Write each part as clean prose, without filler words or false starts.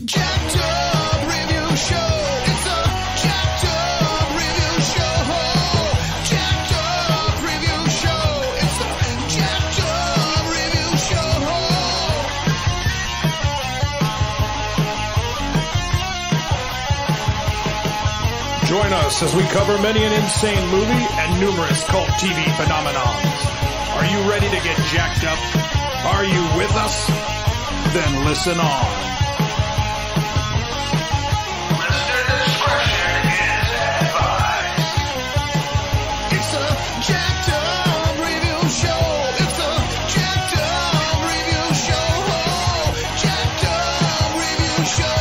Jacked Up Review Show. It's a Jacked Up Review Show. Jacked Up Review Show. It's a Jacked Up Review Show. Join us as we cover many an insane movie and numerous cult TV phenomenons. Are you ready to get jacked up? Are you with us? Then listen on. Listener discretion is advised. It's a Jacked Up Review Show. It's a Jacked Up Review Show. Jacked Up Review Show.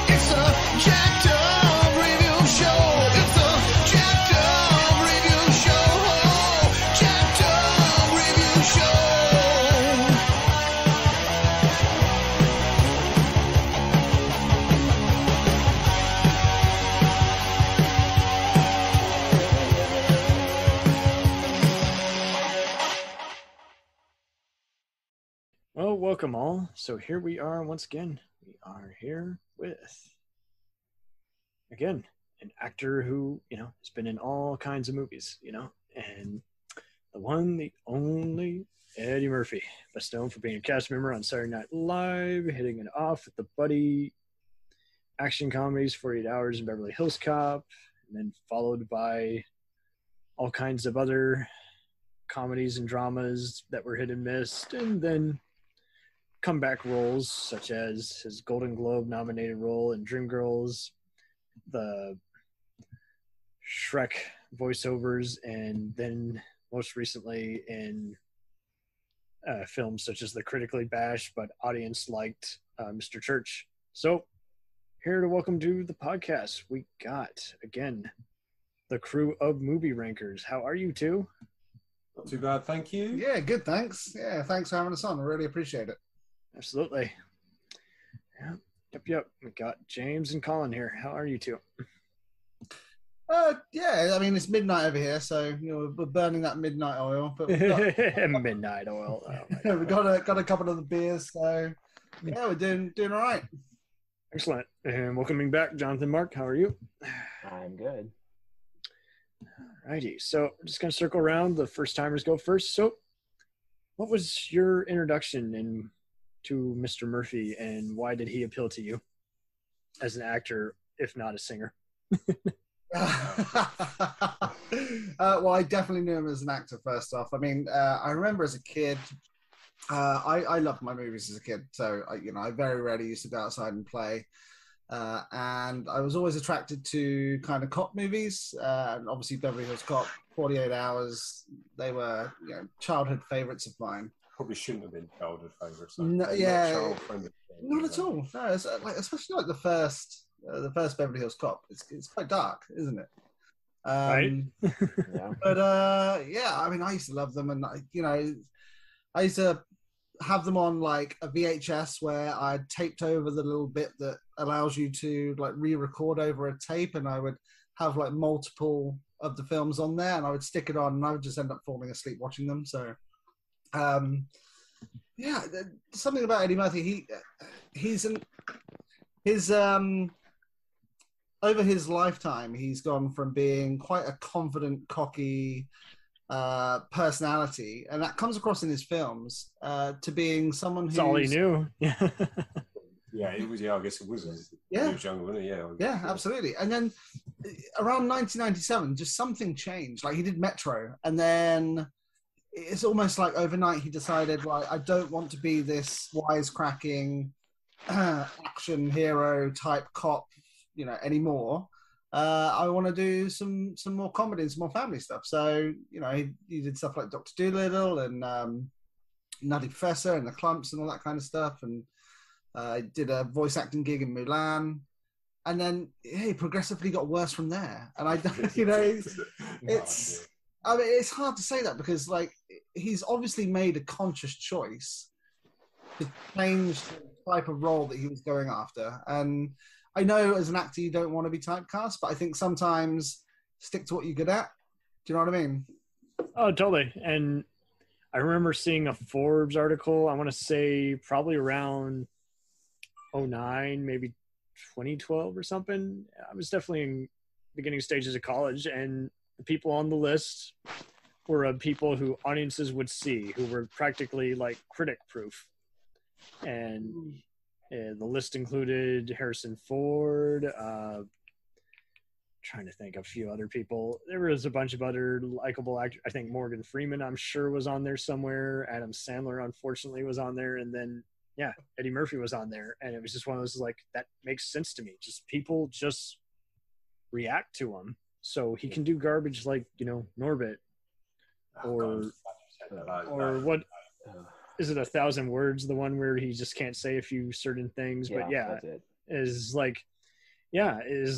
It's a Jacked Up Review Show. It's a Jacked Up Review Show. Jacked Up Review Show. Well, welcome all. So here we are once again. We are here with, again, an actor who, has been in all kinds of movies, and the one, the only Eddie Murphy, best known for being a cast member on Saturday Night Live, hitting it off with the buddy action comedies, 48 Hours and Beverly Hills Cop, and then followed by all kinds of other comedies and dramas that were hit and missed, and then comeback roles such as his Golden Globe nominated role in Dreamgirls, the Shrek voiceovers, and then most recently in films such as the critically bashed but audience liked Mr. Church. So here to welcome to the podcast, we got, again, the crew of movie rankers. How are you two? Not too bad, thank you. Yeah, good, thanks. Yeah, thanks for having us on. I really appreciate it. Absolutely. Yep. We got James and Colin here. How are you two? Yeah, I mean, it's midnight over here, so we're burning that midnight oil. But we've got, Midnight oil. Oh my God. we've got a couple of the beers, so yeah, we're doing all right. Excellent. And welcoming back, Jonathan Mark. How are you? I'm good. Alrighty. So I'm just going to circle around. The first timers go first. So what was your introduction to Mr. Murphy, and why did he appeal to you as an actor, if not a singer? Well, I definitely knew him as an actor, first off. I mean, I remember as a kid, I loved my movies as a kid, so I very rarely used to go outside and play. And I was always attracted to kind of cop movies, and obviously Beverly Hills Cop, 48 Hours, they were childhood favorites of mine. Probably shouldn't have been childhood favourites. No, yeah, not at all. No, it's especially like the first Beverly Hills Cop. It's quite dark, isn't it? Right. Yeah. But yeah, I mean, I used to love them, and I used to have them on like a VHS where I taped over the little bit that allows you to like re-record over a tape, and I would have like multiple of the films on there, and I would stick it on, and I would just end up falling asleep watching them. So yeah, something about Eddie Murphy. Over his lifetime, he's gone from being quite a confident, cocky personality, and that comes across in his films, to being someone who's... That's all he knew. Yeah, it was. Yeah, I guess it was. Yeah, he was younger, wasn't he? Yeah, absolutely. And then around 1997, just something changed. Like he did Metro, and then it's almost like overnight he decided, right, I don't want to be this wisecracking action hero type cop, anymore. I want to do some more comedy and some more family stuff. So, he did stuff like Dr. Dolittle and Nutty Professor and The Clumps and all that kind of stuff. And I did a voice acting gig in Mulan. And then he progressively got worse from there. And it's hard to say that because like he's obviously made a conscious choice to change the type of role that he was going after. And I know as an actor you don't want to be typecast, but I think sometimes stick to what you're good at. Do you know what I mean? Oh, totally. And I remember seeing a Forbes article, I want to say probably around '09, maybe 2012 or something. I was definitely in beginning stages of college, and the people on the list were people who audiences would see, who were practically like critic proof. And the list included Harrison Ford, trying to think of a few other people. There was a bunch of other likable actors. I think Morgan Freeman, I'm sure, was on there somewhere. Adam Sandler, unfortunately, was on there. And then, yeah, Eddie Murphy was on there. And it was just one of those, like, that makes sense to me. Just people just react to him. So he can do garbage like, Norbit. Or what is it, 1,000 Words, the one where he just can't say a few certain things? Yeah, but yeah, that's it. is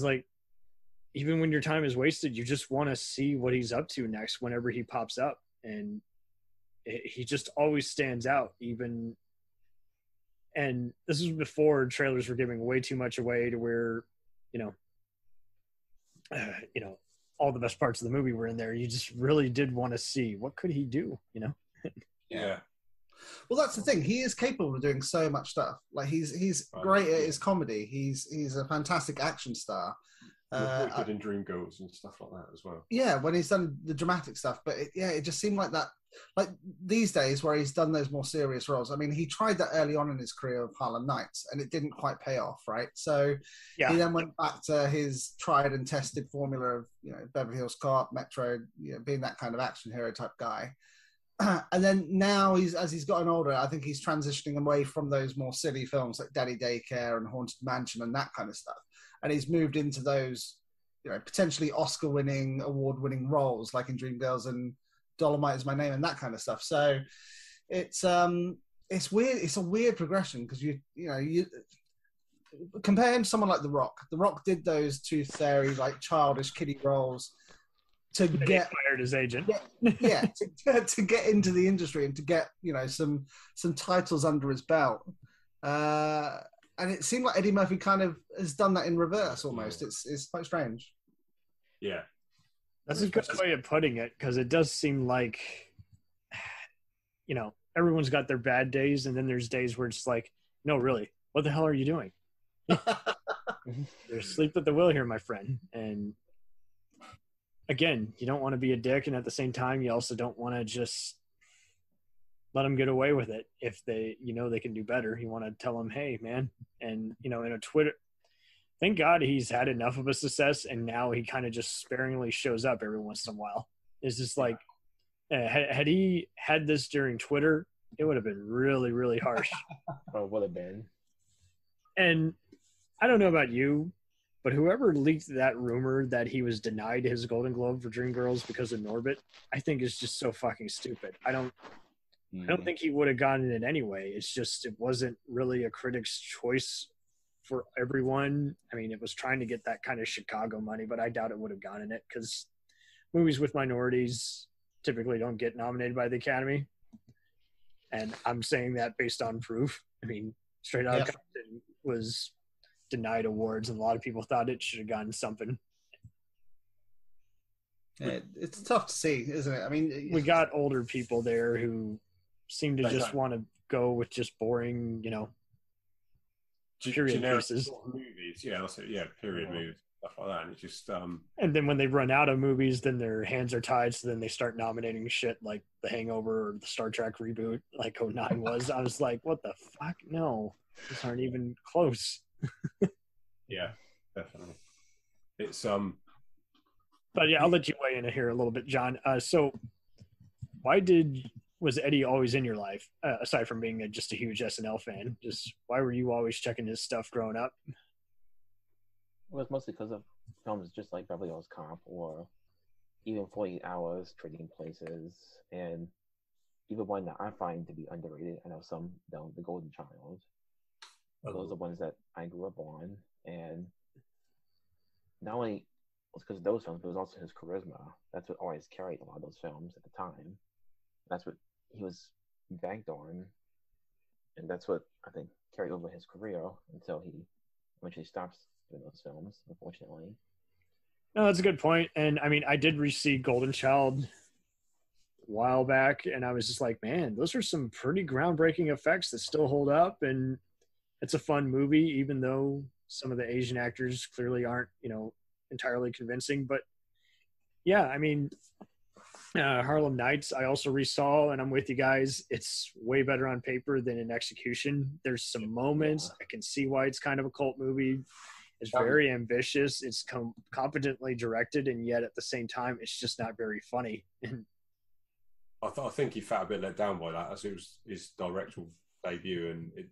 like, even when your time is wasted, you just want to see what he's up to next whenever he pops up. And he just always stands out, even. And this was before trailers were giving way too much away to where, all the best parts of the movie were in there. You just really did want to see what could he do, Yeah. Well, that's the thing. He is capable of doing so much stuff. Like he's great at his comedy. He's a fantastic action star. What he did in Dreamgirls and stuff like that as well. Yeah, when he's done the dramatic stuff, but it just seemed like that. Like these days, where he's done those more serious roles. I mean, he tried that early on in his career of Harlem Nights, and it didn't quite pay off, right? So he then went back to his tried and tested formula of Beverly Hills Cop, Metro, being that kind of action hero type guy. And then now as he's gotten older, I think he's transitioning away from those more silly films like Daddy Daycare and Haunted Mansion and that kind of stuff. And he's moved into those, potentially Oscar-winning, award-winning roles like in Dreamgirls and Dolomite Is My Name and that kind of stuff. So it's weird. It's a weird progression because you compare him to someone like The Rock. The Rock did those tooth fairy, like childish kiddie roles to get fired as agent. To get into the industry and to get some titles under his belt. And it seemed like Eddie Murphy kind of has done that in reverse almost. It's quite strange. Yeah. That's a good way of putting it, because it does seem like, everyone's got their bad days, and then there's days where it's like, no, really, what the hell are you doing? You're asleep at the wheel here, my friend. And again, you don't want to be a dick, and at the same time, you also don't want to just let them get away with it. If they, they can do better, you want to tell them, hey, man. And, in a Twitter, thank God he's had enough of a success, and now he kind of just sparingly shows up every once in a while. It's just like, had he had this during Twitter, it would have been really, really harsh. Or would have been. And I don't know about you, but whoever leaked that rumor that he was denied his Golden Globe for Dreamgirls because of Norbit, I think is just so fucking stupid. I don't think he would have gotten it anyway. It's just, it wasn't really a critic's choice for everyone. I mean, it was trying to get that kind of Chicago money, but I doubt it would have gotten it, because movies with minorities typically don't get nominated by the Academy. And I'm saying that based on proof. I mean, Straight Outta Compton was denied awards, and a lot of people thought it should have gotten something. It's tough to see, isn't it? I mean, we got older people there who seem to just want to go with just boring, period pieces. Movies, period movies, stuff like that. And it's just and then when they run out of movies, then their hands are tied, so then they start nominating shit like The Hangover or the Star Trek reboot, like '09 was. I was like, what the fuck? No, these aren't even close. Yeah, definitely. It's But yeah, I'll let you weigh in here a little bit, John. So why was Eddie always in your life, aside from being just a huge SNL fan? Just why were you always checking his stuff growing up? Well, it's mostly because of films just like Beverly Hills Cop or even 48 Hours, Trading Places, and even one that I find to be underrated. I know some don't, The Golden Child. Those are ones that I grew up on. And not only was because of those films, but it was also his charisma. That's what always carried a lot of those films at the time. That's what he was banked on. And that's what I think carried over his career until he eventually stops doing those films, unfortunately. No, that's a good point. And I mean, I did see Golden Child a while back, and I was just like, man, those are some pretty groundbreaking effects that still hold up, and it's a fun movie, even though some of the Asian actors clearly aren't, entirely convincing. But yeah, I mean, Harlem Nights, I also resaw, and I'm with you guys. It's way better on paper than in execution. There's some moments I can see why it's kind of a cult movie. It's very ambitious. It's competently directed, and yet at the same time, it's just not very funny. I think he felt a bit let down by that, as it was his directorial debut, and it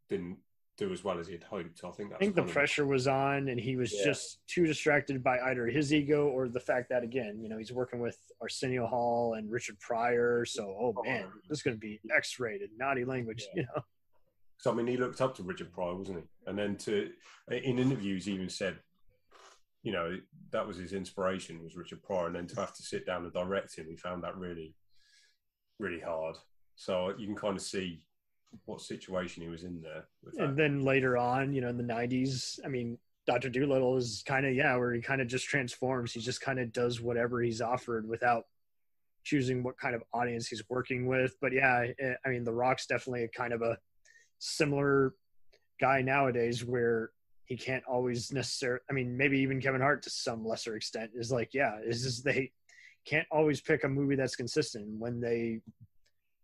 didn't do as well as he had hoped. I think the pressure was on, and he was just too distracted by either his ego or the fact that, again, he's working with Arsenio Hall and Richard Pryor. So, man, this is going to be X-rated, naughty language, So, I mean, he looked up to Richard Pryor, wasn't he? And then in interviews, he even said, that was his inspiration, was Richard Pryor. And then to have to sit down and direct him, he found that really, really hard. So you can kind of see what situation he was in there. And then later on, in the 90s, I mean, Dr. Dolittle is kind of, where he kind of just transforms. He just kind of does whatever he's offered without choosing what kind of audience he's working with. But I mean, The Rock's definitely a kind of a similar guy nowadays, where he can't always necessarily, I mean, maybe even Kevin Hart to some lesser extent is like, it's just they can't always pick a movie that's consistent. When they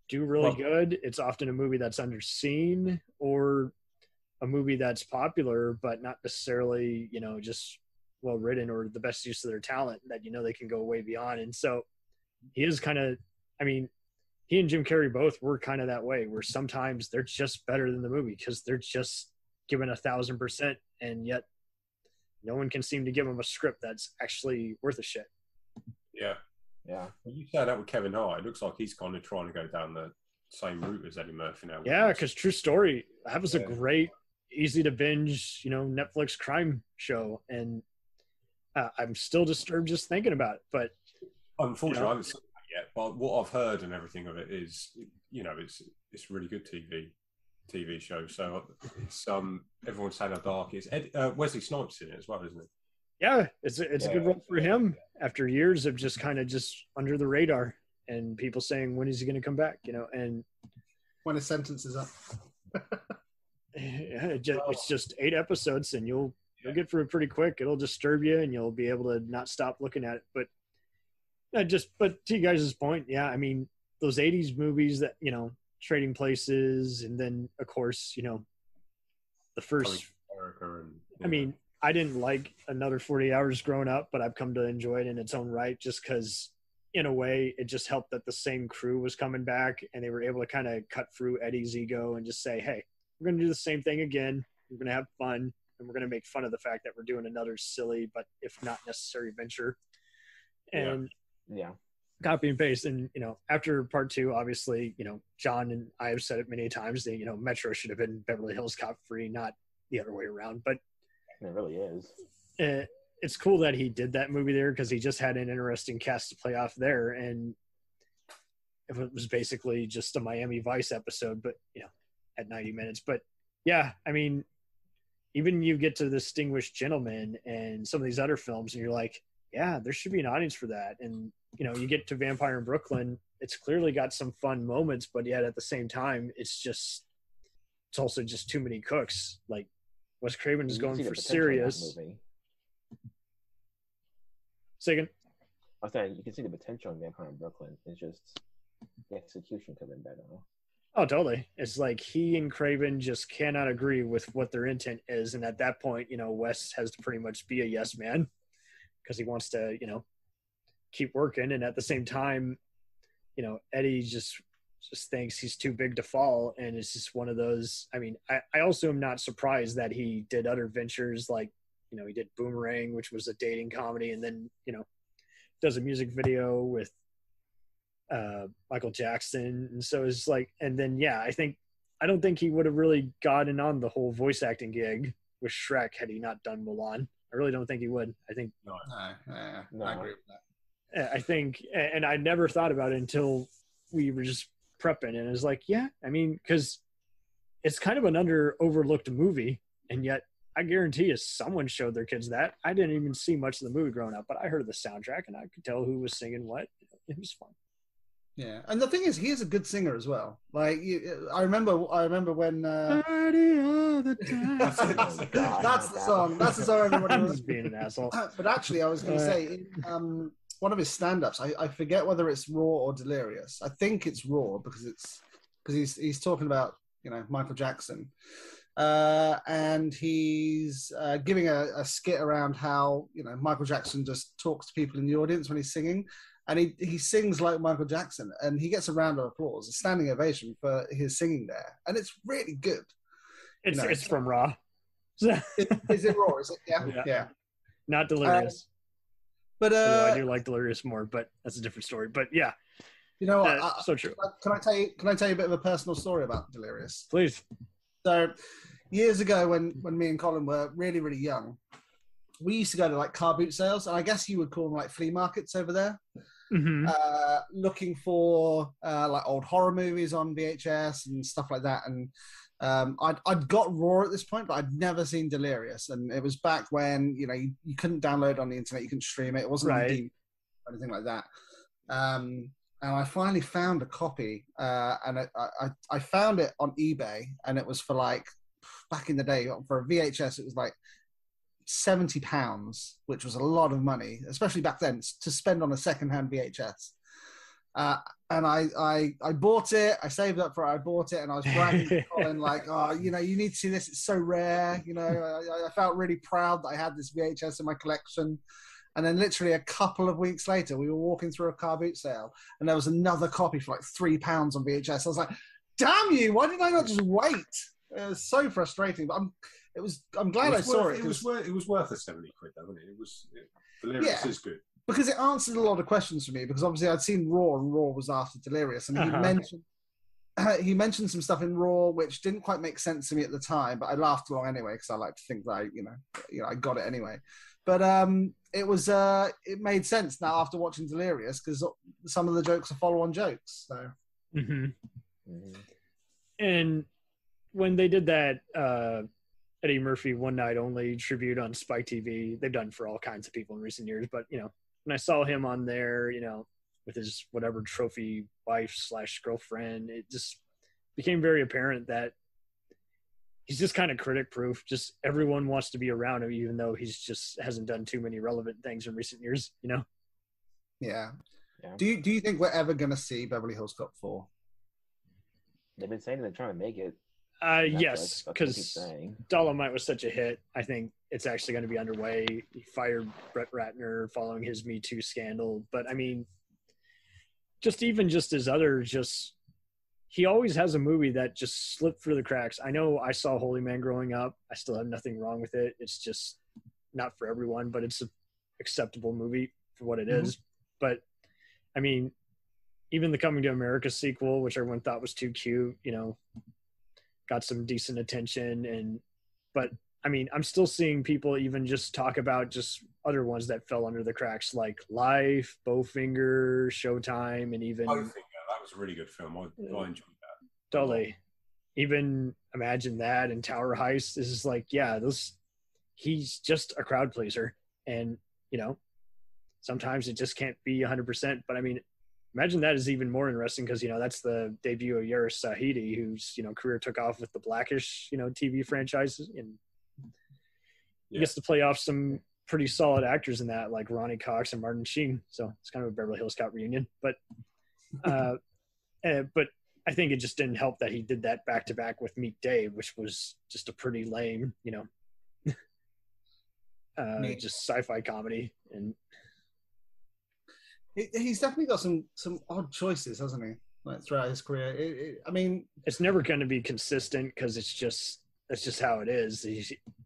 do really good, it's often a movie that's underseen or a movie that's popular, but not necessarily, just well written or the best use of their talent that, they can go way beyond. And so he is kind of, I mean, he and Jim Carrey both were kind of that way, where sometimes they're just better than the movie because they're just given 1,000%, and yet no one can seem to give them a script that's actually worth a shit. Yeah. Well, you say that with Kevin Hart. It looks like he's kind of trying to go down the same route as Eddie Murphy now. Yeah, because true story, that was a great, easy to binge, Netflix crime show, and I'm still disturbed just thinking about it. But unfortunately, I haven't seen that yet. But what I've heard and everything of it is, it's really good TV show. So it's everyone's saying how dark it is. Wesley Snipes in it as well, isn't it? Yeah, it's a good role for him after years of just kind of just under the radar, and people saying, when is he going to come back? And when his sentence is up. It's just 8 episodes, and you'll get through it pretty quick. It'll disturb you, and you'll be able to not stop looking at it. But but to you guys' point, I mean, those 80s movies that, Trading Places, and then of course, the first, I mean, I didn't like Another 48 Hours growing up, but I've come to enjoy it in its own right, just because in a way it just helped that the same crew was coming back, and they were able to kind of cut through Eddie's ego and just say, hey, we're going to do the same thing again. We're going to have fun, and we're going to make fun of the fact that we're doing another silly, but if not necessary venture. And copy and paste. And, after part 2, obviously, John and I have said it many times that, Metro should have been Beverly Hills Cop 3, not the other way around. But it really is. It's cool that he did that movie there, because he just had an interesting cast to play off there. And it was basically just a Miami Vice episode, but, at 90 minutes. But I mean, even you get to Distinguished Gentleman and some of these other films, and you're like, there should be an audience for that. And, you get to Vampire in Brooklyn, it's clearly got some fun moments, but yet at the same time, it's also just too many cooks. Like, Wes Craven is going for serious. Say again? I was saying, you can see the potential in Vampire in Brooklyn. It's just the execution could have been better. Oh, totally. It's like he and Craven just cannot agree with what their intent is. And at that point, Wes has to pretty much be a yes man, because he wants to, keep working. And at the same time, Eddie just thinks he's too big to fall. And it's just one of those, I mean, I also am not surprised that he did other ventures, like, he did Boomerang, which was a dating comedy, and then, does a music video with Michael Jackson. And so it's like, and then, I don't think he would have really gotten on the whole voice acting gig with Shrek had he not done Mulan. I really don't think he would. I think No. I agree with that. I think, and I never thought about it until we were just prepping, and it was like, I mean, because it's kind of an overlooked movie, and yet I guarantee you someone showed their kids that. I didn't even see much of the movie growing up, but I heard the soundtrack and I could tell who was singing what. It was fun. Yeah, and the thing is, he is a good singer as well. Like, I remember when Party all the time. that's the song. That's the song everybody I'm was. just being an asshole. But actually, I was going to say, in, one of his stand-ups, I forget whether it's Raw or Delirious. I think it's Raw because he's talking about, you know, Michael Jackson, and he's giving a skit around how, you know, Michael Jackson just talks to people in the audience when he's singing, and he sings like Michael Jackson, and he gets a round of applause, a standing ovation for his singing there, and it's really good. It's from Raw. Is it Raw? Is it? Yeah. Not Delirious. But Although I do like Delirious more, but that's a different story. But yeah, you know what? so true. Can I tell you a bit of a personal story about Delirious? Please. So years ago, when me and Colin were really, really young, we used to go to like car boot sales, and I guess you would call them like flea markets over there, looking for like old horror movies on VHS and stuff like that. And I'd got Raw at this point, but I'd never seen Delirious, and it was back when, you know, you couldn't download on the internet, you couldn't stream it. It wasn't right. on DVD or anything like that. And I finally found a copy, and I found it on eBay, and it was for like, back in the day, for a VHS, it was like £70, which was a lot of money, especially back then, to spend on a secondhand VHS. And I bought it. I saved up for it. I bought it, and I was bragging to Colin like, "Oh, you know, you need to see this. It's so rare." You know, I felt really proud that I had this VHS in my collection. And then, literally a couple of weeks later, we were walking through a car boot sale, and there was another copy for like £3 on VHS. I was like, "Damn you! Why did I not just wait?" It was so frustrating. But I'm glad I saw it. It was worth the 70 quid, though, wasn't it? Delirious is good. Because it answered a lot of questions for me, because obviously I'd seen Raw, and Raw was after Delirious, and he mentioned some stuff in Raw which didn't quite make sense to me at the time, but I laughed along anyway, because I like to think that I got it anyway. But it made sense now after watching Delirious, because some of the jokes are follow-on jokes. So. And when they did that Eddie Murphy One Night Only tribute on Spike TV, they've done for all kinds of people in recent years, but, you know, when I saw him on there, you know, with his whatever trophy wife / girlfriend, it just became very apparent that he's just kind of critic proof. Just everyone wants to be around him, even though he's just hasn't done too many relevant things in recent years, you know? Yeah. Do you think we're ever going to see Beverly Hills Cop 4? They've been saying they're trying to make it. Yes, because Dolomite was such a hit. I think it's actually going to be underway. He fired Brett Ratner following his Me Too scandal. But, I mean, just his other, he always has a movie that just slipped through the cracks. I know I saw Holy Man growing up. I still have nothing wrong with it. It's just not for everyone, but it's an acceptable movie for what it is. But, I mean, even the Coming to America sequel, which everyone thought was too cute, you know, got some decent attention. But I mean, I'm still seeing people even just talk about just other ones that fell under the cracks, like Life, Bowfinger, Showtime, and even Bowfinger. That was a really good film. I enjoyed that. Totally. Even Imagine That and Tower Heist is just like, yeah, he's just a crowd pleaser. And, you know, sometimes it just can't be 100%. But I mean, Imagine That is even more interesting because, you know, that's the debut of Yaris Sahidi, whose, you know, career took off with the Blackish, you know, TV franchises. And he gets to play off some pretty solid actors in that, like Ronnie Cox and Martin Sheen. So it's kind of a Beverly Hills Cop reunion. But but I think it just didn't help that he did that back-to-back with Meet Dave, which was just a pretty lame, you know, just sci-fi comedy. And he's definitely got some odd choices, hasn't he? Like throughout his career. I mean, it's never going to be consistent because that's just how it is.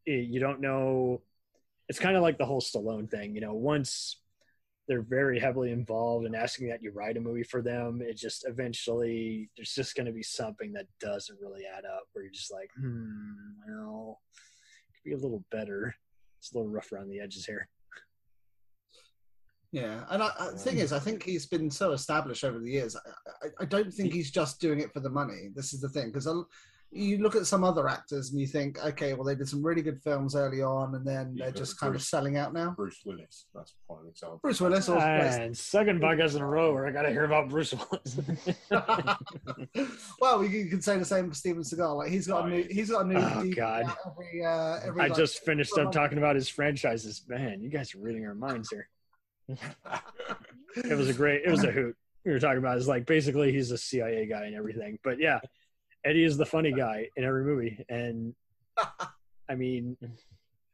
You don't know. It's kind of like the whole Stallone thing. You know, once they're very heavily involved in asking that you write a movie for them, it just eventually there's just going to be something that doesn't really add up. Where you're just like, well, it could be a little better. It's a little rough around the edges here. Yeah, and the thing is, I think he's been so established over the years. I don't think he's just doing it for the money. This is the thing, because you look at some other actors and you think, okay, well, they did some really good films early on, and then they're just kind of selling out now. Bruce Willis, that's a prime example. Bruce Willis, or And second podcast in a row where I got to hear about Bruce Willis. well, you can say the same for Steven Seagal. Like he's got a new Oh, DVD God. out every. I like, just finished up talking about his franchises. Man, you guys are reading our minds here. It was a hoot. We were talking about is like basically he's a CIA guy and everything. But yeah, Eddie is the funny guy in every movie. And I mean,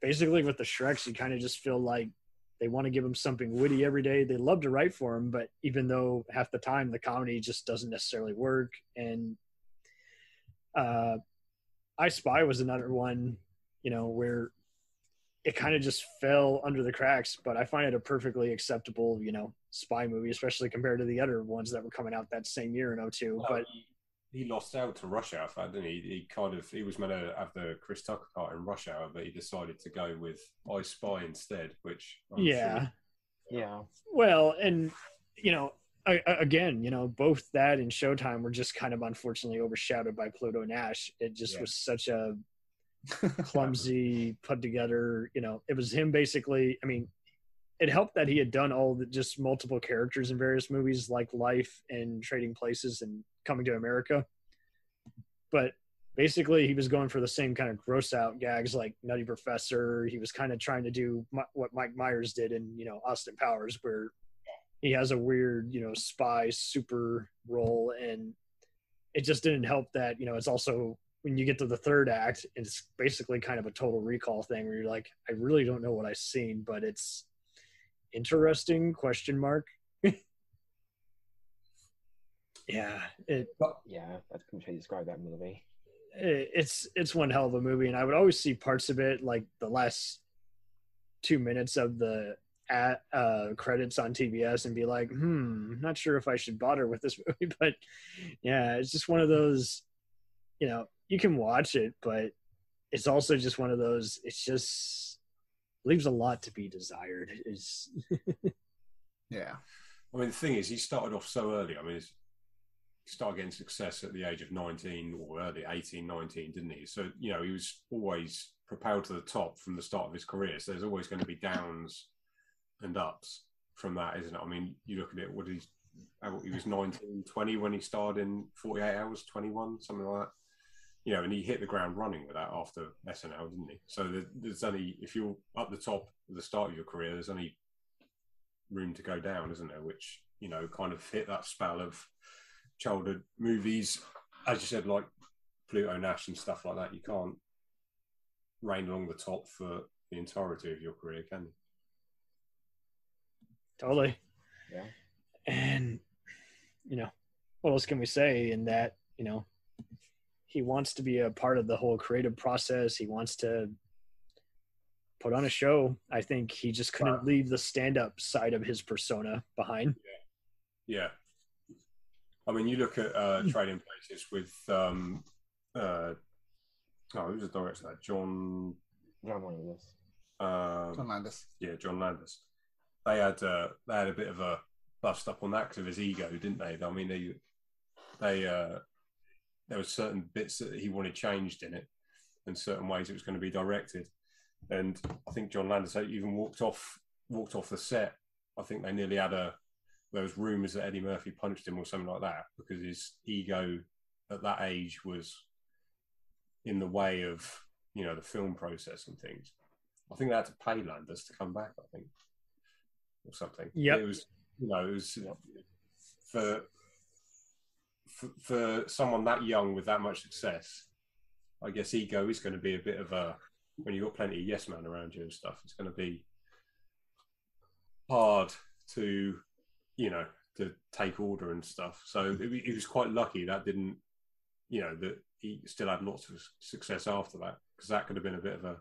basically with the Shreks, you kind of just feel like they want to give him something witty every day. They love to write for him, but even though half the time the comedy just doesn't necessarily work. And I Spy was another one, where it kind of just fell under the cracks, but I find it a perfectly acceptable, spy movie, especially compared to the other ones that were coming out that same year in 2002. But he lost out to Rush Hour, didn't he? He was meant to have the Chris Tucker part in Rush Hour, but he decided to go with I Spy instead, which yeah. Yeah. Well, and again, both that and Showtime were just kind of unfortunately overshadowed by Pluto Nash. It just was such a clumsy, put together, it was him basically. I mean, it helped that he had done all the just multiple characters in various movies like Life and Trading Places and Coming to America. But basically he was going for the same kind of gross out gags like Nutty Professor. He was kind of trying to do what Mike Myers did in, Austin Powers, where he has a weird, spy super role. And it just didn't help that, it's also, when you get to the third act, it's basically kind of a Total Recall thing where you're like, I really don't know what I've seen, but it's interesting, ? Yeah, that's pretty much how you describe that movie. It's one hell of a movie, and I would always see parts of it, like the last 2 minutes of the credits on TBS, and be like, not sure if I should bother with this movie. But yeah, it's just one of those, you can watch it, but it's also just one of those, it's just leaves a lot to be desired. Yeah. I mean, the thing is, he started off so early. I mean, he started getting success at the age of 19 or early 18, 19, didn't he? So, he was always propelled to the top from the start of his career. So there's always going to be downs and ups from that, isn't it? I mean, you look at it, he was 19, 20 when he started in 48 Hours, 21, something like that. And he hit the ground running with that after SNL, didn't he? So there's only, if you're up the top at the start of your career, there's only room to go down, isn't there? Which, kind of hit that spell of childhood movies, as you said, like Pluto Nash and stuff like that. You can't reign along the top for the entirety of your career, can you? Totally. Yeah. And, what else can we say in that, he wants to be a part of the whole creative process. He wants to put on a show. I think he just couldn't leave the stand-up side of his persona behind. Yeah. I mean, you look at Trading Places with who's the director? John Landis. John Landis. Yeah, John Landis. They had a bit of a bust up on that because of his ego, didn't they? I mean, there were certain bits that he wanted changed in it, and certain ways it was going to be directed. And I think John Landis even walked off the set. I think they nearly had there was rumours that Eddie Murphy punched him or something like that because his ego at that age was in the way of, the film process and things. I think they had to pay Landis to come back, I think, or something. Yeah. It was, for someone that young with that much success, I guess ego is going to be a bit of when you've got plenty of yes men around you and stuff, it's going to be hard to, to take order and stuff. So he was quite lucky that didn't, that he still had lots of success after that, because that could have been a bit of a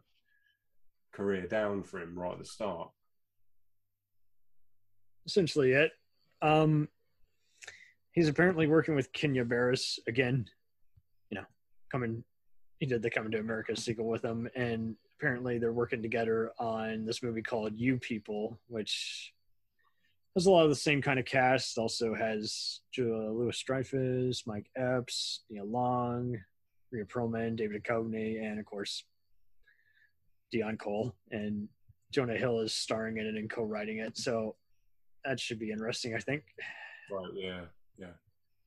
career down for him right at the start. Essentially it. He's apparently working with Kenya Barris again, he did the Coming to America sequel with him, and apparently they're working together on this movie called You People, which has a lot of the same kind of cast. Also has Julia Louis-Dreyfus, Mike Epps, Nia Long, Rhea Perlman, David Duchovny, and of course Dion Cole. And Jonah Hill is starring in it and co-writing it, so that should be interesting, I think. Right, yeah.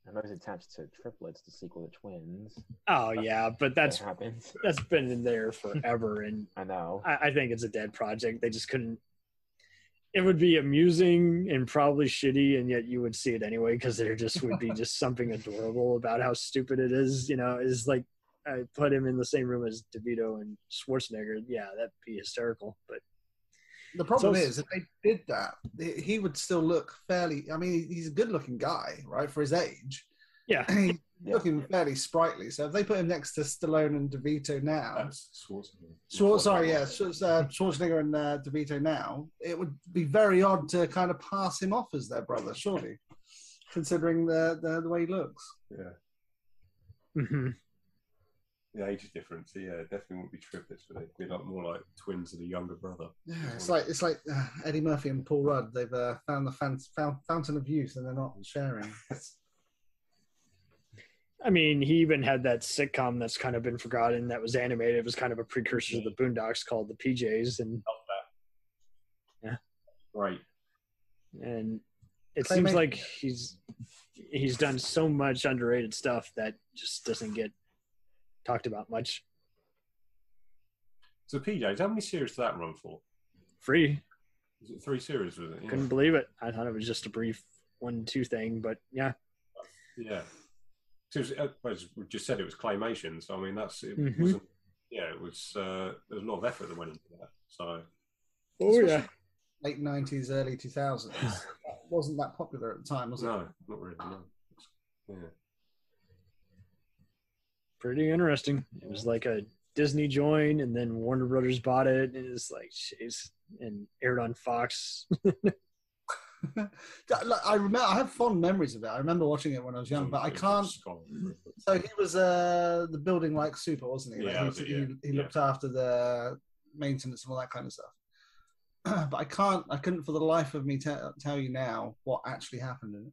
And those attached to triplets, the sequel to Twins. Oh yeah, but that's happens. that's been in there forever, and I know. I think it's a dead project. They just couldn't. It would be amusing and probably shitty, and yet you would see it anyway because there just would be just something adorable about how stupid it is. Is like I put him in the same room as DeVito and Schwarzenegger. Yeah, that'd be hysterical. But the problem is, if they did that, he would still look fairly. I mean, he's a good-looking guy, right, for his age. Yeah, He's looking fairly sprightly. So if they put him next to Stallone and DeVito now, That's Schwarzenegger. Schwarzenegger and DeVito now, it would be very odd to kind of pass him off as their brother, surely, considering the way he looks. Yeah. mm-hmm. The age difference, yeah, definitely wouldn't be triplets, but they'd be like more like twins of a younger brother. Yeah, it's like Eddie Murphy and Paul Rudd. They've found the fountain of youth, and they're not sharing. I mean, he even had that sitcom that's kind of been forgotten that was animated. It was kind of a precursor to the Boondocks called the PJs, and yeah, Right. And it seems like he's done so much underrated stuff that just doesn't get talked about much. So PJs, how many series did that run for? Free. Was it 3 series? Was it? Yeah. Couldn't believe it. I thought it was just a brief 1-2 thing, but yeah. Yeah. So as we just said, it was claymation. So I mean, Mm-hmm. wasn't. Yeah, it was. There was a lot of effort that went into that. So. Oh yeah. Late 90s, early 2000s. Wasn't that popular at the time, was it? No, not really. No. Yeah. Pretty interesting. It was like a Disney join, and then Warner Brothers bought it, and it's like, jeez, and aired on Fox. I remember. I have fond memories of it. I remember watching it when I was young, but I can't. So he was the building like super, wasn't he? Yeah, he looked after the maintenance and all that kind of stuff. But I couldn't for the life of me tell you now what actually happened in it.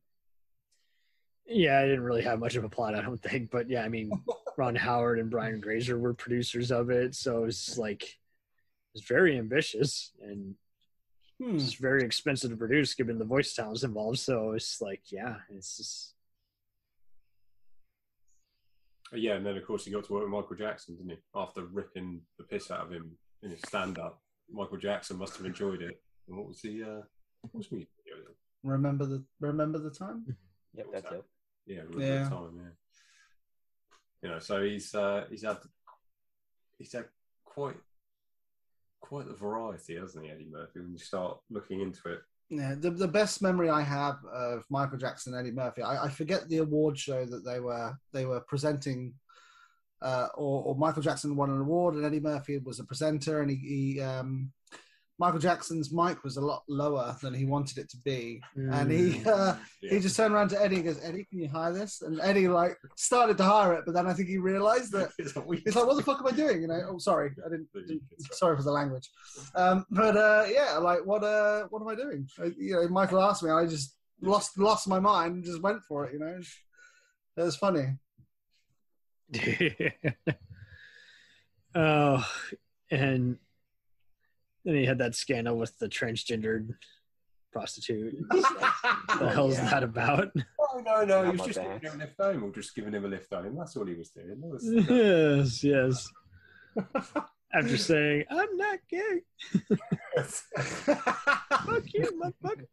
Yeah, I didn't really have much of a plot, I don't think. But yeah, I mean, Ron Howard and Brian Grazer were producers of it, so it's like it's very ambitious and it's very expensive to produce, given the voice talents involved. So it's like, yeah, it's just. Yeah, and then of course he got to work with Michael Jackson, didn't he? After ripping the piss out of him in his stand-up, Michael Jackson must have enjoyed it. And what was the music video? Remember the time? Yep, that's it. Yeah, remember the time. Yeah. You know, so he's had quite the variety, hasn't he, Eddie Murphy? When you start looking into it. Yeah, the best memory I have of Michael Jackson and Eddie Murphy, I forget the award show that they were presenting, or Michael Jackson won an award and Eddie Murphy was a presenter, and he Michael Jackson's mic was a lot lower than he wanted it to be, and he just turned around to Eddie and goes, "Eddie, can you hire this?" And Eddie like started to hire it, but then I think he realised that he's like, "What the fuck am I doing?" You know? Oh, sorry, I didn't. Sorry for the language, yeah, like what am I doing? Michael asked me, and I just lost my mind and just went for it. You know, it was funny. Oh, and then he had that scandal with the transgendered prostitute. What the hell's that about? Oh, no. He was just giving him a lift home, or just giving him a lift home. That's all he was doing. Yes. After saying, "I'm not gay." Fuck you, motherfucker.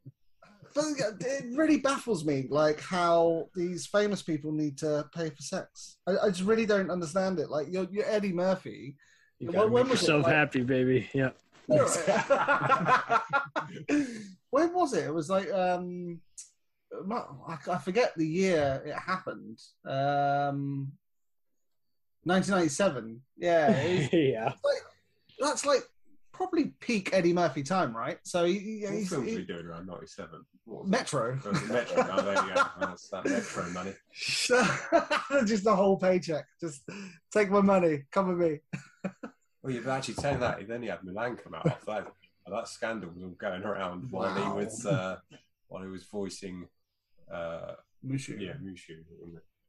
But it really baffles me, like how these famous people need to pay for sex. I just really don't understand it. Like you're Eddie Murphy. You gotta make yourself happy, baby. Yeah. When was it? It was like I forget the year it happened. 1997. Yeah. Yeah. That's like probably peak Eddie Murphy time, right? So what films were you doing around 97? Metro. Metro. Oh, there you go. That's that Metro money. Just the whole paycheck. Just take my money. Come with me. Well, you've actually said that. Then he had Milan come out after that. That scandal was all going around while he was voicing Mushu. Yeah, Mushu.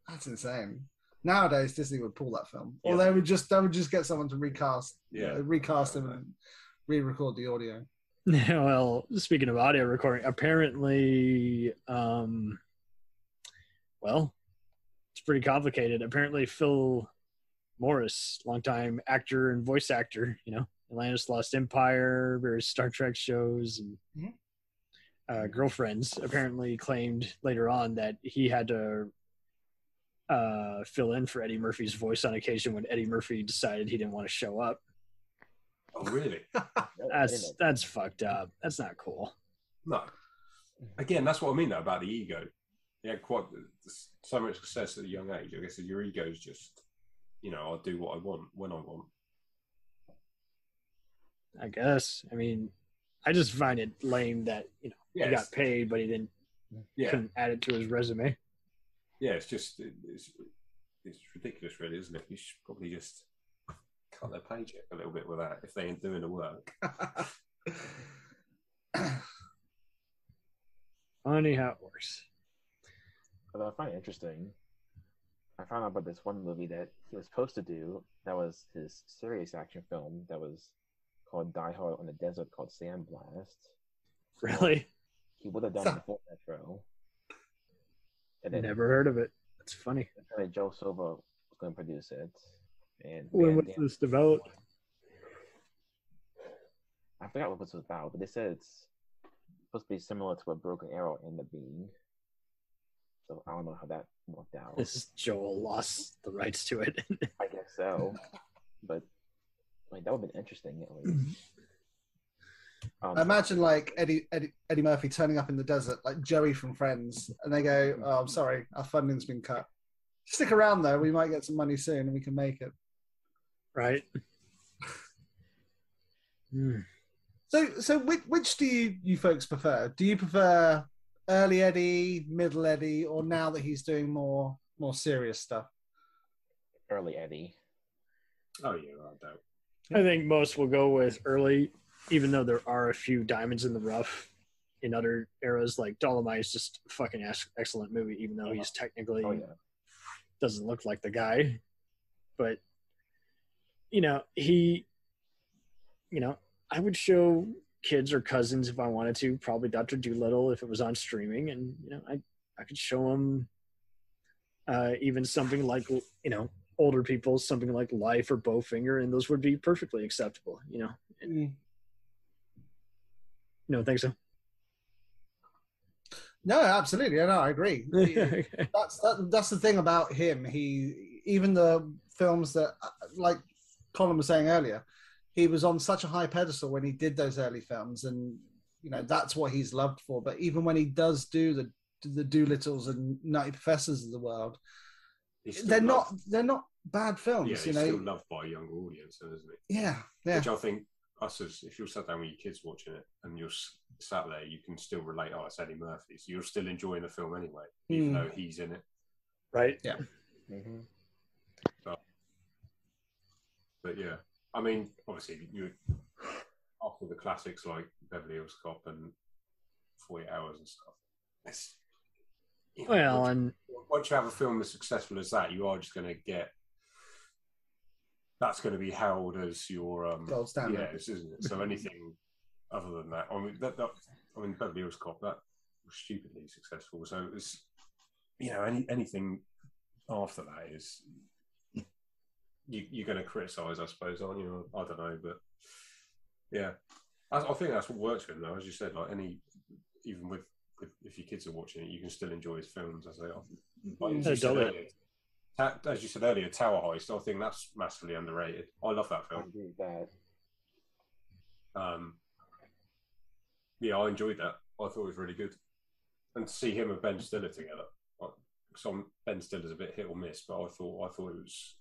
That's insane. Nowadays, Disney would pull that film, or Yeah. they would just get someone to recast, Yeah. recast him and re-record the audio. Well, speaking of audio recording, apparently, well, it's pretty complicated. Apparently, Phil Morris, longtime actor and voice actor, Atlantis Lost Empire, various Star Trek shows, and Girlfriends, apparently claimed later on that he had to fill in for Eddie Murphy's voice on occasion when Eddie Murphy decided he didn't want to show up. Oh, really? That's fucked up. That's not cool. No. Again, that's what I mean though, about the ego. He had quite so much success at a young age. I guess your ego's just, I'll do what I want when I want. I guess. I mean, I just find it lame that he got paid, but he couldn't add it to his resume. Yeah, it's just it's ridiculous, really, isn't it? You should probably just cut their paycheck a little bit with that if they ain't doing the work. Funny how it works. But I find it interesting. I found out about this one movie that he was supposed to do. That was his serious action film. That was called Die Hard on the Desert, called Sandblast. Really? He would have done it before Metro. And then Never heard of it. That's funny. Joe Silva was going to produce it. And When was this developed? I forgot what this was about, but they said it's supposed to be similar to what Broken Arrow ended up being. So I don't know how that worked out. Joel lost the rights to it. I guess so. But that would have been interesting at least. I imagine like Eddie Murphy turning up in the desert, like Joey from Friends, and they go, "Oh, I'm sorry, our funding's been cut. Stick around though, we might get some money soon, and we can make it." Right. So which do you folks prefer? Do you prefer early Eddie, middle Eddie, or now that he's doing more serious stuff? Early Eddie. Oh yeah, I doubt. I think most will go with early, even though there are a few diamonds in the rough in other eras. Like Dolomite is just a fucking excellent movie, even though he's technically doesn't look like the guy. But I would show kids or cousins if I wanted to, probably Dr. Dolittle if it was on streaming, and I could show them even something like older people, something like Life or Bowfinger, and those would be perfectly acceptable. You don't think so? No, absolutely. No, I agree. That's the thing about him. Even the films that, like Colin was saying earlier, he was on such a high pedestal when he did those early films, and that's what he's loved for. But even when he does do the Doolittles and Nutty Professors of the world, they're not bad films. Yeah, he's still loved by a younger audience, isn't he? Yeah. Which I think if you're sat down with your kids watching it and you're sat there, you can still relate. Oh, it's Eddie Murphy, so you're still enjoying the film anyway, even though he's in it. Right. Yeah. Mm-hmm. But yeah, I mean, obviously, after the classics like Beverly Hills Cop and 48 Hours and stuff. Once you have a film as successful as that, you are just going to get. That's going to be held as your gold standard. Yeah, isn't it? So anything other than that, I mean, Beverly Hills Cop, that was stupidly successful. So it was, anything after that is you're going to criticise, I suppose, aren't you? I don't know, but yeah, I think that's what works for him, though. As you said, like even with if your kids are watching it, you can still enjoy his films as they are. Like, as you said earlier, Tower Heist, I think that's massively underrated. I love that film. I agree with that. Yeah, I enjoyed that. I thought it was really good. And to see him and Ben Stiller together, Ben Stiller's a bit hit or miss, but I thought it was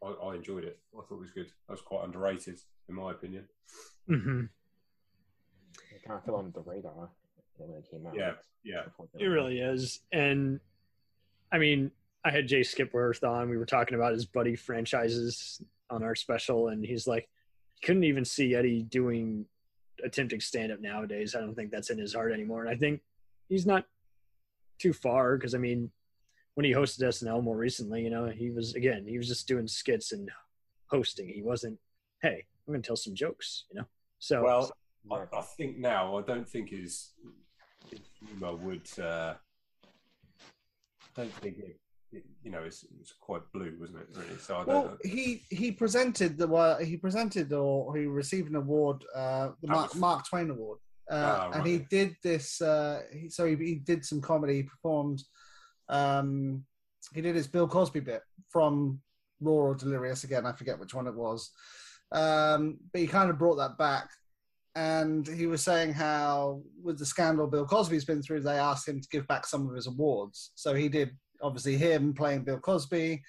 I enjoyed it. I thought it was good. That was quite underrated, in my opinion. Mm-hmm. It kind of fell under the radar when it came out. Yeah. It really is. And I mean, I had Jay Skipworth on. We were talking about his buddy franchises on our special, and he's like, couldn't even see Eddie attempting stand-up nowadays. I don't think that's in his heart anymore. And I think he's not too far, because I mean, when he hosted SNL more recently, he was just doing skits and hosting. He wasn't, hey, I'm going to tell some jokes, So Well, I think now, I don't think his humor would. I don't think it's quite blue, wasn't it? Really. So I don't. He presented or he received an award, the Mark Twain Award, right. and he did this. He did some comedy. He performed. He did his Bill Cosby bit from Raw or Delirious. Again, I forget which one it was. But he kind of brought that back, and he was saying how with the scandal Bill Cosby's been through, they asked him to give back some of his awards. So he did, obviously him playing Bill Cosby,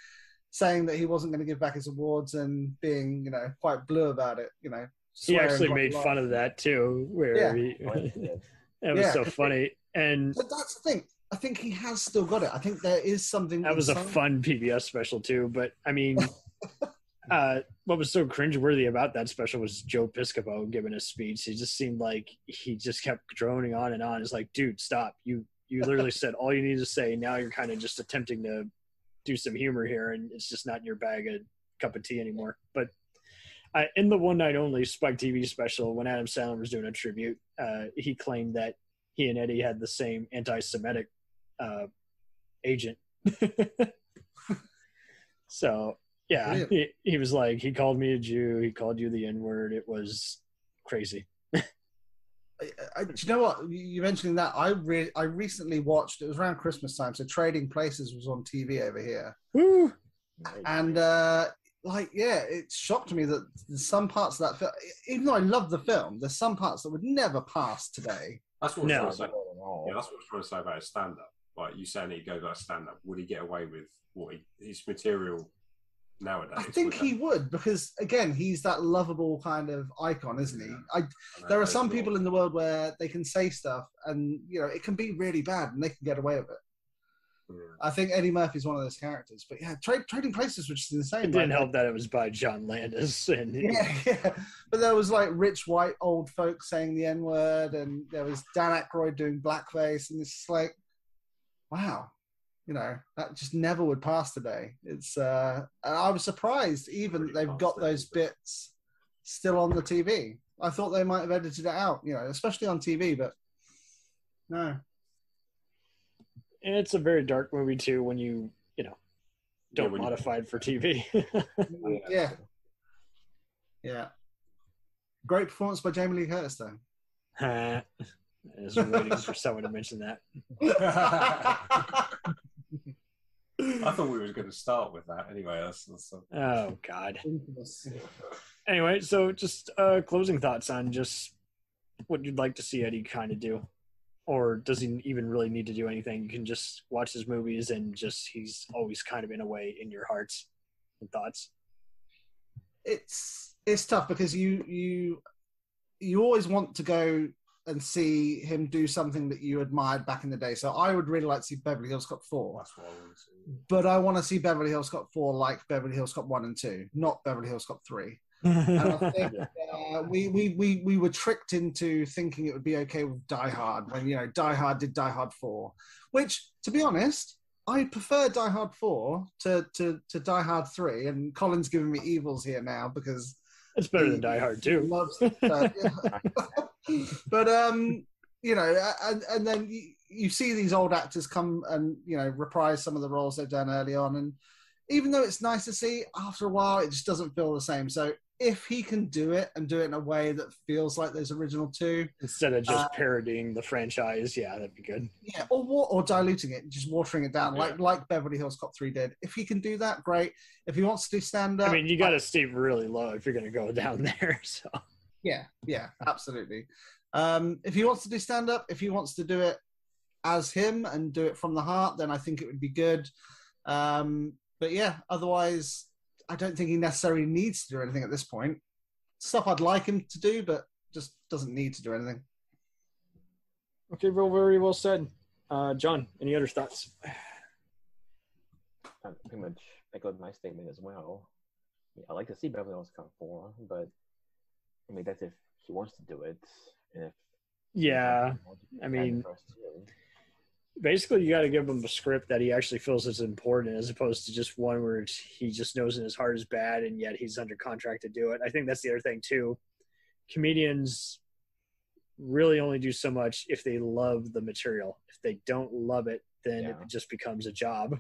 saying that he wasn't going to give back his awards and being, quite blue about it, He actually made fun of that too, where it was so funny. And but that's the thing. I think he has still got it. I think there is something. That was a fun PBS special too. But I mean, what was so cringeworthy about that special was Joe Piscopo giving a speech. He just seemed like he just kept droning on and on. It's like, dude, stop. You literally said all you need to say. Now you're kind of just attempting to do some humor here, and it's just not in your bag of cup of tea anymore. But in the One Night Only Spike TV special, when Adam Sandler was doing a tribute, he claimed that he and Eddie had the same anti-Semitic agent. So yeah, he was like, he called me a Jew, he called you the N-word. It was crazy. Do you know what? You mentioning that, I recently watched, it was around Christmas time, so Trading Places was on TV over here. Woo! And it shocked me that there's some parts of that film, even though I love the film, there's some parts that would never pass today. That's what I was trying to say. Yeah, that's what I was trying to say about his stand-up. Like you saying he goes about stand-up, would he get away with his material nowadays? I think he would, because again, he's that lovable kind of icon, isn't he? There are some people in the world where they can say stuff and it can be really bad and they can get away with it. Yeah. I think Eddie Murphy's one of those characters. But yeah, Trading Places, which is insane. It didn't help that it was by John Landis. And yeah. But there was like rich white old folks saying the N-word, and there was Dan Aykroyd doing blackface, and it's just like, wow. That just never would pass today. It's and I was surprised even that they've got those bits still on the TV. I thought they might have edited it out, especially on TV, but no. And it's a very dark movie too when you don't modify it for TV. Yeah. Great performance by Jamie Lee Curtis though. I was waiting for someone to mention that. I thought we were going to start with that anyway. Oh God. Anyway, so just closing thoughts on just what you'd like to see Eddie kind of do, or does he even really need to do anything? You can just watch his movies and he's always kind of in a way in your hearts and thoughts. It's tough because you always want to go and see him do something that you admired back in the day. So I would really like to see Beverly Hills Cop 4. That's what I want to see. But I want to see Beverly Hills Cop 4 like Beverly Hills Cop 1 and 2, not Beverly Hills Cop 3. And I think we were tricked into thinking it would be okay with Die Hard when, Die Hard did Die Hard 4, which, to be honest, I prefer Die Hard 4 to Die Hard 3. And Colin's giving me evils here now because it's better than Die Hard 2. But and then you see these old actors come and reprise some of the roles they've done early on, and even though it's nice to see, after a while it just doesn't feel the same. So if he can do it and do it in a way that feels like those original two, instead of just parodying the franchise, that'd be good. Yeah, or diluting it, just watering it down, like Beverly Hills Cop 3 did. If he can do that, great. If he wants to do stand-up, I mean, you got to stay really low if you're going to go down there. So yeah, absolutely. If he wants to do stand-up, if he wants to do it as him and do it from the heart, then I think it would be good. But yeah, otherwise, I don't think he necessarily needs to do anything at this point. Stuff I'd like him to do, but just doesn't need to do anything. Okay, well, very well said. John, any other thoughts? Pretty much echoed my statement as well. I like to see Beverly Hills Cop 4, but I mean, that's if he wants to do it. And if I mean, basically you got to give him a script that he actually feels is important, as opposed to just one where he just knows in his heart is bad and yet he's under contract to do it. I think that's the other thing too. Comedians really only do so much if they love the material. If they don't love it, then it just becomes a job,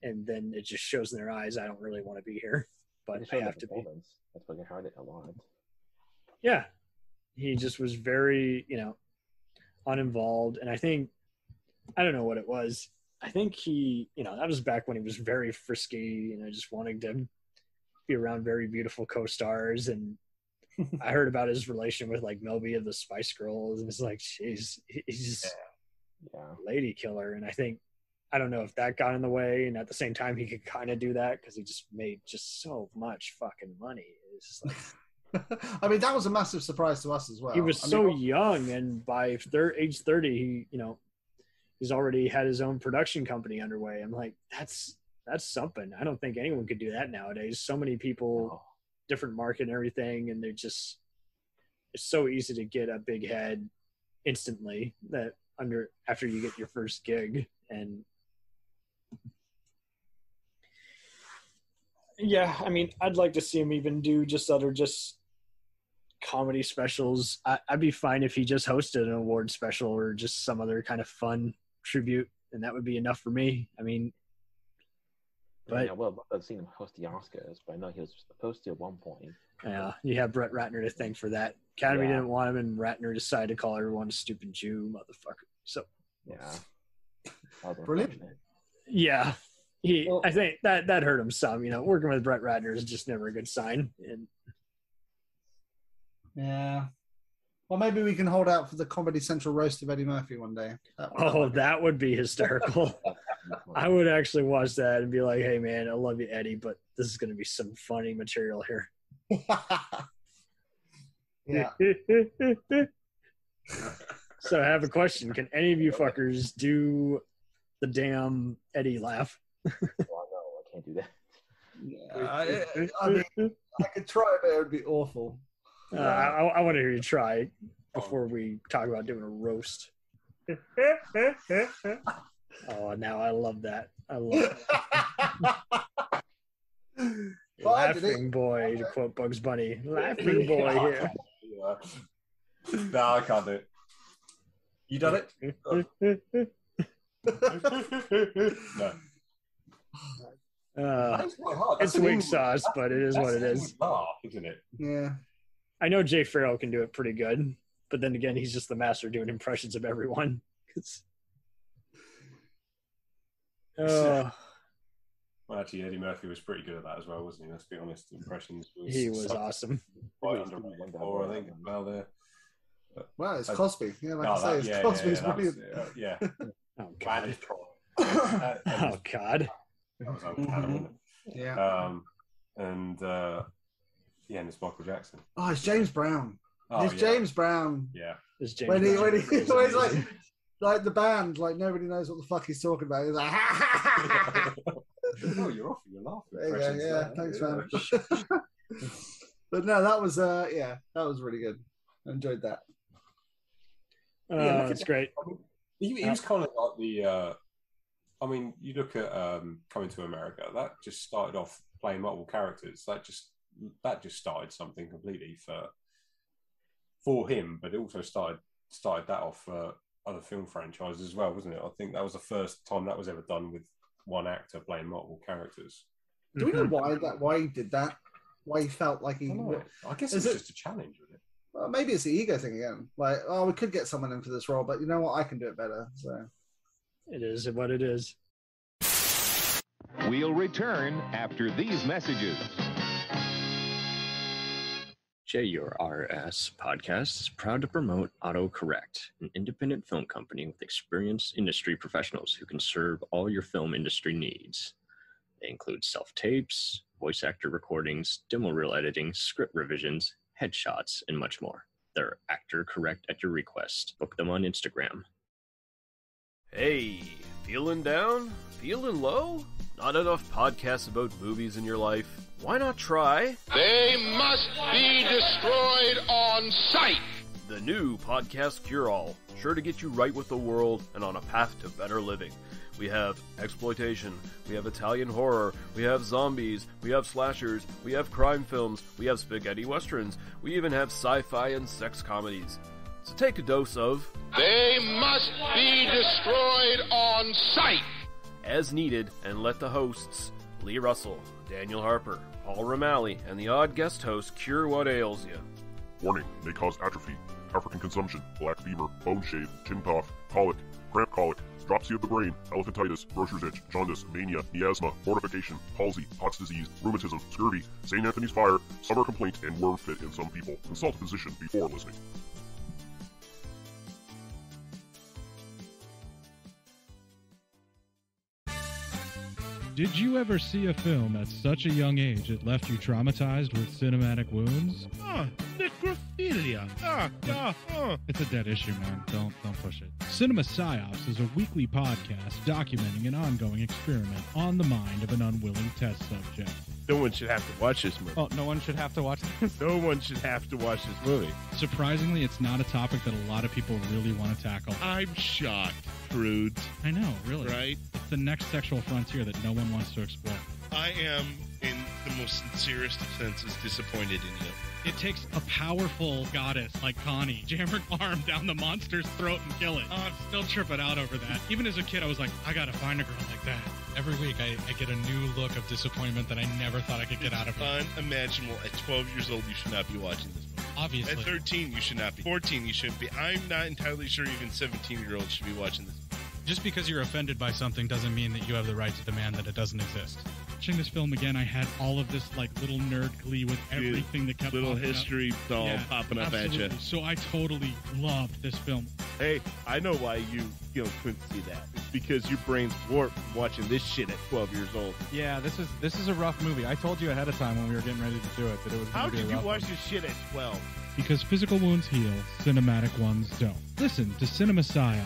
and then it just shows in their eyes, I don't really want to be here, but I have to be. That's what I heard it a lot. Yeah. He just was very, uninvolved. And I think, I don't know what it was. I think he, that was back when he was very frisky, just wanting to be around very beautiful co-stars. And I heard about his relation with like Melby of the Spice Girls, and it's like, jeez, he's just a lady killer. And I don't know if that got in the way, and at the same time he could kind of do that because he just made just so much fucking money. It's just like, I mean, that was a massive surprise to us as well. He was young, and by age 30, he's already had his own production company underway. I'm like, that's something. I don't think anyone could do that nowadays. So many people, different market and everything, and it's so easy to get a big head instantly after you get your first gig. And yeah, I mean, I'd like to see him even do just comedy specials. I'd be fine if he just hosted an award special or just some other kind of fun tribute, and that would be enough for me. I mean, but I've seen him host the Oscars, but I know he was supposed to at one point. Yeah, you have Brett Ratner to thank for that. Academy didn't want him, and Ratner decided to call everyone a stupid Jew motherfucker. So brilliant. Yeah, I think that hurt him some. Working with Brett Ratner is just never a good sign. And yeah. Well, maybe we can hold out for the Comedy Central roast of Eddie Murphy one day. That would be hysterical. I would actually watch that and be like, hey, man, I love you, Eddie, but this is going to be some funny material here. Yeah. So I have a question. Can any of you fuckers do the damn Eddie laugh? Well, no, I can't do that. Yeah, I mean, I could try, but it would be awful. I want to hear you try before we talk about doing a roast. Oh, now I love that. I love it. Laughing boy, to quote Bugs Bunny. Laughing boy here. No, I can't do it. You done it? No. That's quite hard. It's wing sauce, but it is what it is. Laugh, isn't it? Yeah. I know Jay Farrell can do it pretty good, but then again, he's just the master doing impressions of everyone. Well, actually, Eddie Murphy was pretty good at that as well, wasn't he? Let's be honest. Impressions. He was awesome. Quite underrated, I think. Well, it's Cosby. Yeah, like I say, it's Cosby's brilliant. Yeah. Oh, God. That Oh, God. was uncanny. Yeah. And it's Michael Jackson. Oh, it's James Brown. James Brown. Yeah. It's James When he's Brown. like the band, like nobody knows what the fuck he's talking about. He's like, Oh, you're off. You're laughing. there you go. Yeah, thanks, man. But no, that was that was really good. I enjoyed that. That's great. He was kind of like the. I mean, you look at Coming to America. That just started off playing multiple characters. That just started something completely for him. But it also started that off for other film franchises as well, wasn't it? I think that was the first time that was ever done with one actor playing multiple characters. Do we know why he did that? Why he felt like he? I guess it's just a challenge, wasn't it? Well, maybe it's the ego thing again. Like, oh, we could get someone in for this role, but you know what? I can do it better. So It is what it is. We'll return after these messages. JRS Podcast is proud to promote AutoCorrect, an independent film company with experienced industry professionals who can serve all your film industry needs. They include self-tapes, voice actor recordings, demo reel editing, script revisions, headshots, and much more. They're Actor Correct at your request. Book them on Instagram. Hey, feeling down? Feeling low? Not enough podcasts about movies in your life? Why not try They must be destroyed on sight. the new podcast cure-all, sure to get you right with the world and on a path to better living. We have exploitation, we have Italian horror, we have zombies, we have slashers, we have crime films, we have spaghetti westerns, we even have sci-fi and sex comedies. So take a dose of... They must be destroyed on sight! As needed, and let the hosts, Lee Russell, Daniel Harper, Paul Romali, and the odd guest host cure what ails you. Warning, may cause atrophy, African consumption, black fever, bone shave, chin cough, colic, cramp colic, dropsy of the brain, elephantitis, grocer's itch, jaundice, mania, miasma, mortification, palsy, Pott's disease, rheumatism, scurvy, St. Anthony's fire, summer complaint, and worm fit in some people. Consult a physician before listening. Did you ever see a film at such a young age it left you traumatized with cinematic wounds? Necrophilia. It's a dead issue, man. Don't push it. Cinema Psyops is a weekly podcast documenting an ongoing experiment on the mind of an unwilling test subject. No one should have to watch this movie. Oh, no one should have to watch this? No one should have to watch this movie. Surprisingly, it's not a topic that a lot of people really want to tackle. I'm shocked, Prudes. I know, really. Right? It's the next sexual frontier that no one wants to explore. I am, in the most sincerest of senses, disappointed in you. It takes a powerful goddess like Connie, jam her arm down the monster's throat and kill it. Oh, I'm still tripping out over that. Even as a kid, I was like, I gotta find a girl like that. Every week, I get a new look of disappointment that I never thought I could get out of it. Unimaginable. At 12 years old, you should not be watching this movie. Obviously. At 13, you should not be. 14, you shouldn't be. I'm not entirely sure even 17-year-olds should be watching this movie. Just because you're offended by something doesn't mean that you have the right to demand that it doesn't exist. Watching this film again, I had all of this like little nerd glee with everything that kept little popping history up. all popping up absolutely. at you. So I totally loved this film. Hey, I know why you couldn't see that. It's because your brain's warped from watching this shit at 12 years old. Yeah, this is a rough movie. I told you ahead of time when we were getting ready to do it that it was How going to be a did you rough watch one. this shit at 12? Because physical wounds heal, cinematic ones don't. Listen to Cinema Psyops.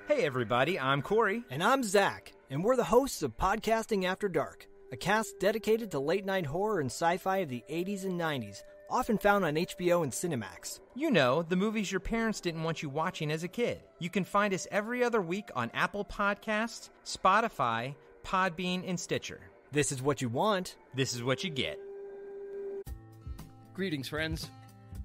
Hey everybody, I'm Corey. And I'm Zach, and we're the hosts of Podcasting After Dark, a cast dedicated to late-night horror and sci-fi of the 80s and 90s, often found on HBO and Cinemax. You know, the movies your parents didn't want you watching as a kid. You can find us every other week on Apple Podcasts, Spotify, Podbean, and Stitcher. This is what you want. This is what you get. Greetings, friends.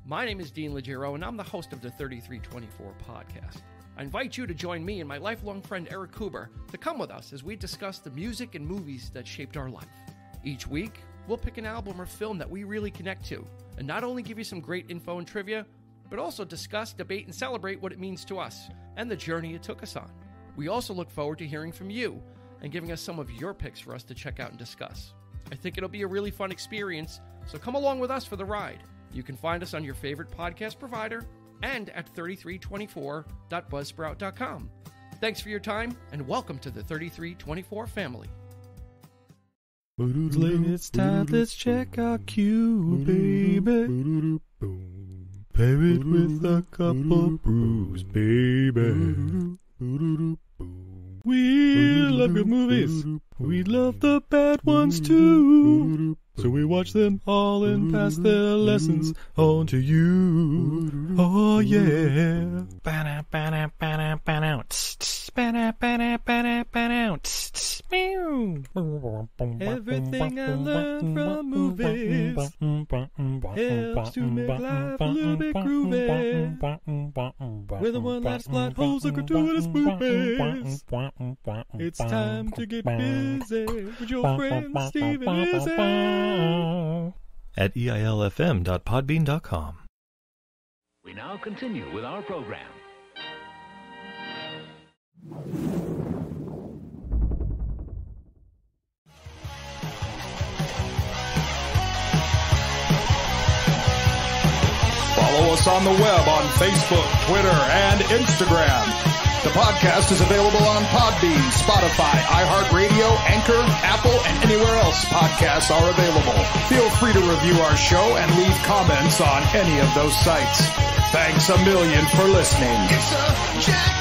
My name is Dean Legero, and I'm the host of the 3324 podcast. I invite you to join me and my lifelong friend Eric Huber to come with us as we discuss the music and movies that shaped our life. Each week, we'll pick an album or film that we really connect to, and not only give you some great info and trivia, but also discuss, debate, and celebrate what it means to us and the journey it took us on. We also look forward to hearing from you and giving us some of your picks for us to check out and discuss. I think it'll be a really fun experience, so come along with us for the ride. You can find us on your favorite podcast provider and at 3324.buzzsprout.com. Thanks for your time, and welcome to the 3324 family. It's time, let's check our cue, baby. Pair it with a couple brews, baby. We love good movies. We love the bad ones too. So we watch them all and pass their lessons on to you. Oh yeah. Everything I learned from movies helps to make life a little bit groovy. With the one last plot holes and gratuitous movies. It's time to get busy with your friend Steve and Izzy at eilfm.podbean.com. We now continue with our program. Follow us on the web on Facebook, Twitter, and Instagram. The podcast is available on Podbean, Spotify, iHeartRadio, Anchor, Apple, and anywhere else podcasts are available. Feel free to review our show and leave comments on any of those sites. Thanks a million for listening. It's a Jack